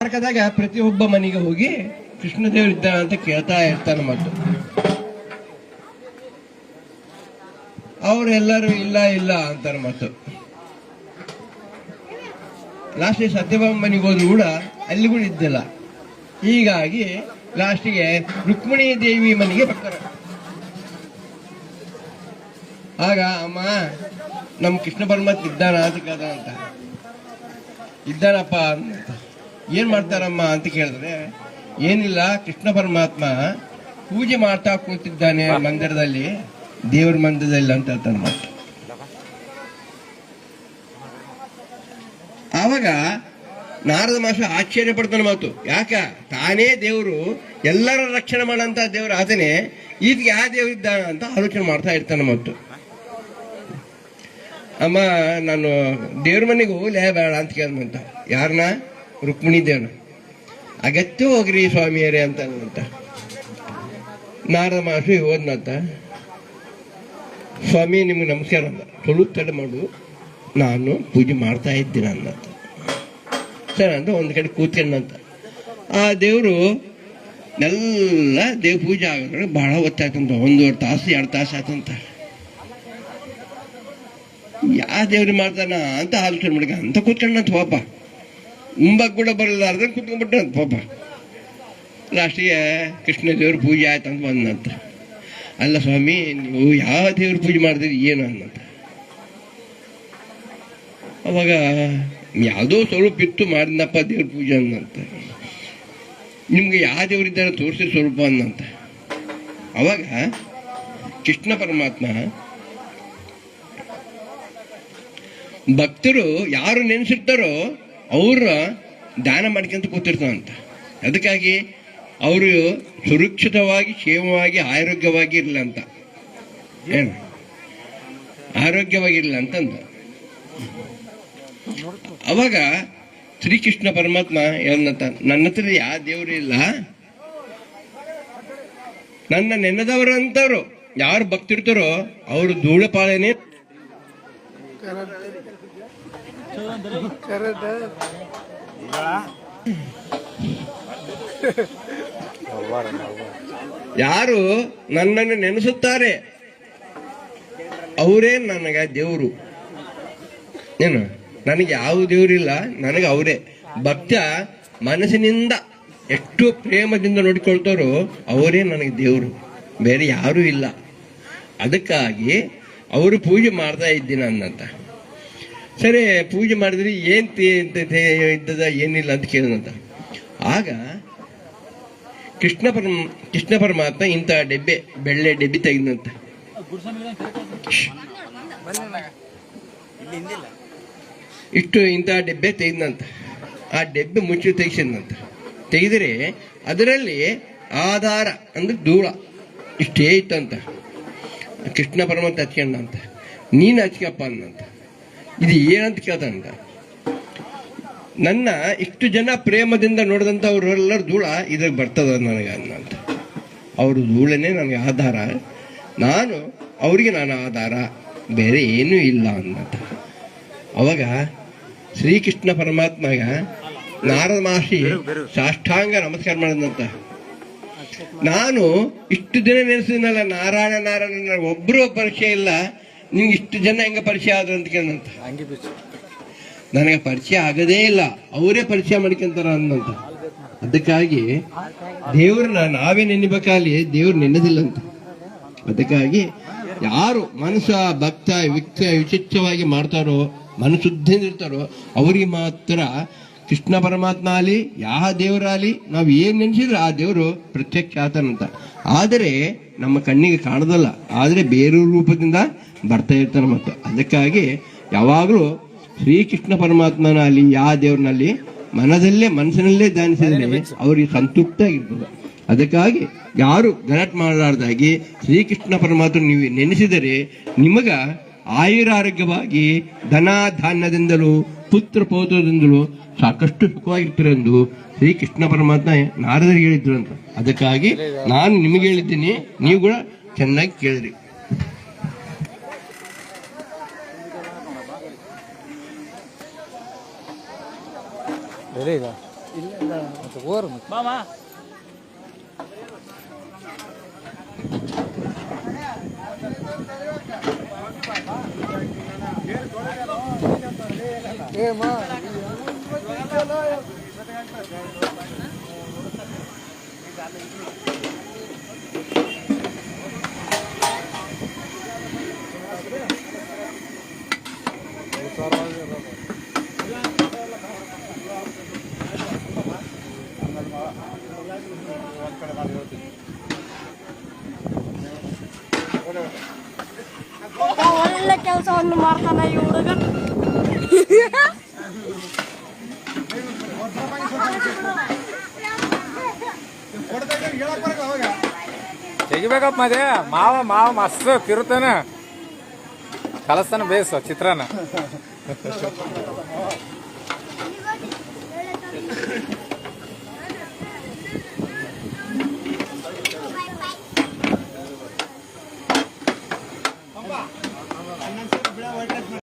ಮಾರ್ಗದಾಗ ಪ್ರತಿಯೊಬ್ಬ ಮನೆಗೆ ಹೋಗಿ ಕೃಷ್ಣದೇವ್ರು ಇದ್ದ ಅಂತ ಕೇಳ್ತಾ ಇರ್ತಾನ. ಮತ್ತು ಅವರೆಲ್ಲರೂ ಇಲ್ಲ ಇಲ್ಲ ಅಂತಾರ. ಮತ್ತು ಲಾಸ್ಟಿಗೆ ಸತ್ಯಭಾಮ ಮನೆಗೆ ಹೋದ್ರು ಕೂಡ ಅಲ್ಲಿ ಕೂಡ ಇದ್ದಿಲ್ಲ. ಹೀಗಾಗಿ ಲಾಸ್ಟಿಗೆ ರುಕ್ಮಿಣಿ ದೇವಿ ಮನೆಗೆ ಬರ್ತಾರೆ. ಆಗ ಅಮ್ಮ ನಮ್ಮ ಕೃಷ್ಣ ಪರಮಾತ್ಮ ಇದ್ದಾನ ಅಂತ ಕೇಳ್ತಾನಂತ. ಇದ್ದಾನಪ್ಪ ಅಂತ. ಏನ್ ಮಾಡ್ತಾರಮ್ಮ ಅಂತ ಕೇಳಿದ್ರೆ, ಏನಿಲ್ಲ, ಕೃಷ್ಣ ಪರಮಾತ್ಮ ಪೂಜೆ ಮಾಡ್ತಾ ಕೂತಿದ್ದಾನೆ ಮಂದಿರದಲ್ಲಿ, ದೇವ್ರ ಮಂದಿರದಲ್ಲಿ ಅಂತ ಹೇಳ್ತಾನೆ. ಮಾತು ಆವಾಗ ನಾರದ ಮಾಸ ಆಶ್ಚರ್ಯ ಪಡ್ತಾನೆ. ಮಾತು ಯಾಕ, ತಾನೇ ದೇವರು, ಎಲ್ಲರ ರಕ್ಷಣೆ ಮಾಡಂತ ದೇವ್ರ ಆತನೇ, ಈದ್ಗೆ ಯಾವ ದೇವ್ರ ಇದ್ದಾನ ಅಂತ ಆಲೋಚನೆ ಮಾಡ್ತಾ ಇರ್ತಾನೆ. ಮತ್ತು ಅಮ್ಮ ನಾನು ದೇವ್ರ ಮನೆಗೆ ಹೋಗ್ಲೇ ಬೇಡ ಅಂತ ಕೇಳ್ದಂತ. ಯಾರನ್ನ? ರುಕ್ಮಿಣಿ ದೇವ್ನ. ಅಗತ್ಯ ಹೋಗ್ರಿ ಸ್ವಾಮಿಯರೇ ಅಂತ. ನಾರದ ಮಾಸಿ ಹೋದ್ನಂತ. ಸ್ವಾಮಿ ನಿಮ್ಗೆ ನಮಸ್ಕಾರ ಅಂದ. ಸ್ವಲ್ಪ ತಡೆ ಮಾಡು, ನಾನು ಪೂಜೆ ಮಾಡ್ತಾ ಇದ್ದೀನಿ ಅನ್ನಂತ. ಸರಿ ಅಂತ ಒಂದು ಕಡೆ ಕೂತ್ಕೊಂಡಂತ. ಆ ದೇವರು ಎಲ್ಲ ದೇವ್ ಪೂಜೆ ಆಗೋದ್ರೊಳಗೆ ಬಹಳ ಹೊತ್ತಾಯ್ತಂತ. 1.5 ತಾಸು 2 ತಾಸು ಆಯ್ತಂತ. ಯಾವ ದೇವ್ರಿಗೆ ಮಾಡ್ತಾನ ಅಂತ ಆಲೋಚನೆ ಮಾಡಿ ಅಂತ ಕೂತ್ಕೊಂಡಂತ. ಪಾಪ ಮುಂಬಾಗ ಕೂಡ ಬರಲಾರ್ದ ಕೂತ್ಕೊಂಡ್ಬಿಟ್ಟಂತ. ಪಾಪ ಲಾಸ್ಟಿಗೆ ಕೃಷ್ಣ ದೇವ್ರ ಪೂಜೆ ಆಯ್ತಂತ ಬಂದಂತ. ಅಲ್ಲ ಸ್ವಾಮಿ, ನೀವು ಯಾವ ದೇವ್ರ ಪೂಜೆ ಮಾಡಿದ್ರಿ ಏನು ಅನ್ನಂತ. ಅವಾಗ ಯಾವುದೋ ಸ್ವಲ್ಪ ಇತ್ತು ಮಾಡಿದ್ನಪ್ಪ ದೇವ್ರ ಪೂಜೆ ಅನ್ನಂತ. ನಿಮ್ಗೆ ಯಾವ ದೇವರಿದ್ದಾರೆ ತೋರಿಸಿ ಸ್ವಲ್ಪ ಅನ್ನಂತ. ಅವಾಗ ಕೃಷ್ಣ ಪರಮಾತ್ಮ ಭಕ್ತರು ಯಾರು ನೆನೆಸಿರ್ತಾರೋ ಅವ್ರ ದಾನ ಮಾಡ್ಕೊಂತ ಕೂತಿರ್ತಾವಂತ. ಅದಕ್ಕಾಗಿ ಅವರು ಸುರಕ್ಷಿತವಾಗಿ, ಕ್ಷೇಮವಾಗಿ, ಆರೋಗ್ಯವಾಗಿ ಇರಲ್ಲ ಅಂತ. ಏನು ಆರೋಗ್ಯವಾಗಿರಲ್ಲ ಅಂತಂದ. ಅವಾಗ ಶ್ರೀಕೃಷ್ಣ ಪರಮಾತ್ಮ ಏನಂತ, ನನ್ನ ಹತ್ರ ಯಾವ ದೇವರು ಇಲ್ಲ, ನನ್ನ ನೆನೆದವರು ಅಂತವ್ರು ಯಾರು ಭಕ್ತಿರ್ತಾರೋ ಅವರು ಧೂಳಪಾಳನೆ ಯಾರು ನನ್ನನ್ನು ನೆನೆಸುತ್ತಾರೆ ಅವರೇ ನನಗೆ ದೇವರು. ಏನು, ನನಗೆ ಯಾವ ದೇವರಿಲ್ಲ, ನನಗೆ ಅವರೇ. ಭಕ್ತ ಮನಸ್ಸಿನಿಂದ ಎಷ್ಟು ಪ್ರೇಮದಿಂದ ನೋಡಿಕೊಳ್ತಾರೋ ಅವರೇ ನನಗೆ ದೇವರು, ಬೇರೆ ಯಾರೂ ಇಲ್ಲ. ಅದಕ್ಕಾಗಿ ಅವರು ಪೂಜೆ ಮಾಡ್ತಾ ಇದ್ದೀನಿ ಅನ್ನಂತ. ಸರಿ, ಪೂಜೆ ಮಾಡಿದ್ರಿ ಏನ್ ಇದ್ದದ ಏನಿಲ್ಲ ಅಂತ ಕೇಳಿದಂತ. ಆಗ ಕೃಷ್ಣ ಪರಮಾತ್ಮ ಇಂಥ ಡೆಬ್ಬೆ, ಬೆಳ್ಳೆ ಡೆಬ್ಬಿ ತೆಗೆದಂತ. ಇಷ್ಟು ಇಂಥ ಡೆಬ್ಬೆ ತೆಗೆದಂತ. ಆ ಡೆಬ್ಬೆ ಮುಚ್ಚಿ ತೆಗಿಸಿದಂತ. ತೆಗೆದರೆ ಅದರಲ್ಲಿ ಆಧಾರ ಅಂದ್ರೆ ಧೂಳ ಇಷ್ಟೇ ಇತ್ತಂತ. ಕೃಷ್ಣ ಪರಮಾತ್ಮ ಹಚ್ಕೊಂಡಂತ. ನೀನು ಹಚ್ಕಪ್ಪ ಅನ್ನಂತ. ಇದು ಏನಂತ ಕೇಳ್ತಾನಂತ. ನನ್ನ ಇಷ್ಟು ಜನ ಪ್ರೇಮದಿಂದ ನೋಡಿದಂತ ಅವರೆಲ್ಲರೂ ಧೂಳ ಇದ್ರಾಗ ಬರ್ತದ ನನಗೆ ಅನ್ನಂತ. ಅವ್ರ ಧೂಳನೇ ನನಗೆ ಆಧಾರ, ನಾನು ಅವರಿಗೆ ನಾನು ಆಧಾರ, ಬೇರೆ ಏನೂ ಇಲ್ಲ ಅನ್ನಂತ. ಅವಾಗ ಶ್ರೀಕೃಷ್ಣ ಪರಮಾತ್ಮಗ ನಾರದ ಮಹರ್ಷಿ ಸಾಷ್ಟಾಂಗ ನಮಸ್ಕಾರ ಮಾಡಿದಂತ. ನಾನು ಇಷ್ಟು ದಿನ ನೆನೆಸಿದ್ನಲ್ಲ, ನಾರಾಯಣ ನಾರಾಯಣ ಒಬ್ಬರು ಪರಿಚಯ ಇಲ್ಲ, ನಿಮ್ಗೆ ಇಷ್ಟು ಜನ ಹೆಂಗ ಪರಿಚಯ ಆದ್ರು ಅಂತ ಕೇಳಂತ. ನನಗೆ ಪರಿಚಯ ಆಗದೇ ಇಲ್ಲ, ಅವರೇ ಪರಿಚಯ ಮಾಡ್ಕೊಂತಾರ ಅಂದಂತ. ಅದಕ್ಕಾಗಿ ದೇವ್ರನ್ನ ನಾವೇ ನೆನಬೇಕಾಗಲಿ, ದೇವ್ರು ನೆನೆದಿಲ್ಲಂತ. ಅದಕ್ಕಾಗಿ ಯಾರು ಮನಸ್ಸ ಭಕ್ತ ವಿಚಿತ್ರವಾಗಿ ಮಾಡ್ತಾರೋ, ಮನಸ್ಸುದ್ದಿಂದ ಇರ್ತಾರೋ ಅವರಿಗೆ ಮಾತ್ರ ಕೃಷ್ಣ ಪರಮಾತ್ಮ ಆಗಲಿ ಯಾವ ದೇವರಾಗಲಿ ನಾವು ಏನ್ ನೆನೆಸಿದ್ರೆ ಆ ದೇವರು ಪ್ರತ್ಯಕ್ಷ ಆತನಂತ. ಆದರೆ ನಮ್ಮ ಕಣ್ಣಿಗೆ ಕಾಣದಲ್ಲ, ಆದರೆ ಬೇರೆ ರೂಪದಿಂದ ಬರ್ತಾ ಇರ್ತಾನೆ. ಮತ್ತು ಅದಕ್ಕಾಗಿ ಯಾವಾಗಲೂ ಶ್ರೀಕೃಷ್ಣ ಪರಮಾತ್ಮನಲ್ಲಿ ಯಾವ ದೇವ್ರನಲ್ಲಿ ಮನಸ್ಸಿನಲ್ಲೇ ಧ್ಯಾನಿಸಿದರೆ ಅವರಿಗೆ ಸಂತೃಪ್ತ ಆಗಿರ್ತದೆ. ಅದಕ್ಕಾಗಿ ಯಾರು ಗಲಾಟೆ ಮಾಡಲಾರ್ದಾಗಿ ಶ್ರೀಕೃಷ್ಣ ಪರಮಾತ್ಮ ನೀವು ನೆನೆಸಿದರೆ ನಿಮಗ ಆಯುರಾರೋಗ್ಯವಾಗಿ ಧನ ಧಾನ್ಯದಿಂದಲೂ ಪುತ್ರ ಪೌತ್ರದಿಂದಲೂ ಸಾಕಷ್ಟು ಸುಖವಾಗಿರ್ತೀರ ಎಂದು ಶ್ರೀಕೃಷ್ಣ ಪರಮಾತ್ಮ ನಾರದರಿಗೆ ಹೇಳಿದ್ರು ಅಂತ. ಅದಕ್ಕಾಗಿ ನಾನು ನಿಮಗೆ ಹೇಳಿದ್ದೀನಿ, ನೀವು ಕೂಡ ಚೆನ್ನಾಗಿ ಕೇಳಿರಿ. ಮಾಮಾ ಒಳ್ಳೆ ಕೆಲಸವನ್ನು ಮಾಡ್ತಾನೆ ಈ ಹುಡುಗ. ತೆಗಿಬೇಕಪ್ಪ ಮದೇ ಮಾವ ಮಾವ ಮಸ್ತ್ ಕಿರುತಾನ ಕಲಸ್ತಾನ ಬೇಸ್ ಚಿತ್ರಾನ